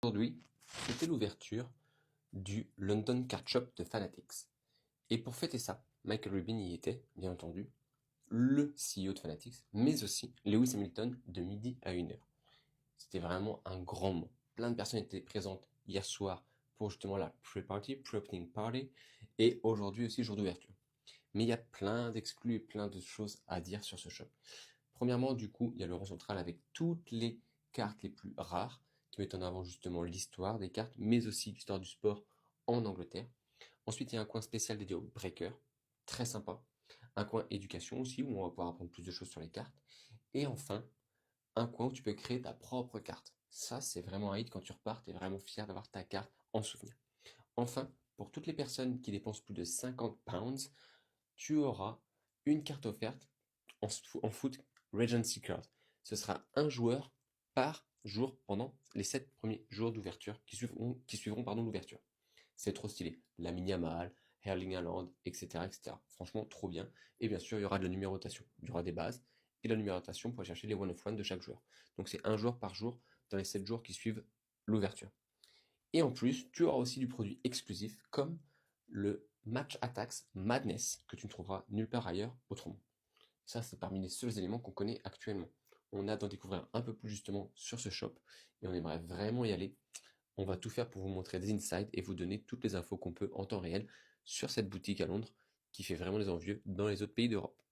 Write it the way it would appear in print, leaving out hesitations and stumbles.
Aujourd'hui, c'était l'ouverture du London Card Shop de Fanatics. Et pour fêter ça, Michael Rubin y était, bien entendu, le CEO de Fanatics, mais aussi Lewis Hamilton de midi à 1h. C'était vraiment un grand moment. Plein de personnes étaient présentes hier soir pour justement la pre-party, pre-opening party, et aujourd'hui aussi jour d'ouverture. Mais il y a plein d'exclus et plein de choses à dire sur ce shop. Premièrement, du coup, il y a le rang central avec toutes les cartes les plus rares qui mettent en avant justement l'histoire des cartes, mais aussi l'histoire du sport en Angleterre. Ensuite, il y a un coin spécial dédié aux breakers, très sympa. Un coin éducation aussi, où on va pouvoir apprendre plus de choses sur les cartes. Et enfin, un coin où tu peux créer ta propre carte. Ça, c'est vraiment un hit quand tu repars, tu es vraiment fier d'avoir ta carte en souvenir. Enfin, pour toutes les personnes qui dépensent plus de 50 pounds, tu auras une carte offerte en foot Regency Card. Ce sera un joueur par jour pendant les 7 premiers jours d'ouverture qui suivront l'ouverture. C'est trop stylé. Lamine Yamal, Erling Haaland, etc., etc. Franchement, trop bien. Et bien sûr, il y aura de la numérotation. Il y aura des bases et de la numérotation pour aller chercher les one of one de chaque joueur. Donc c'est un joueur par jour dans les 7 jours qui suivent l'ouverture. Et en plus, tu auras aussi du produit exclusif comme le Match Attacks Madness que tu ne trouveras nulle part ailleurs autrement. Ça, c'est parmi les seuls éléments qu'on connaît actuellement. On a d'en découvrir un peu plus justement sur ce shop et on aimerait vraiment y aller. On va tout faire pour vous montrer des insights et vous donner toutes les infos qu'on peut en temps réel sur cette boutique à Londres qui fait vraiment les envieux dans les autres pays d'Europe.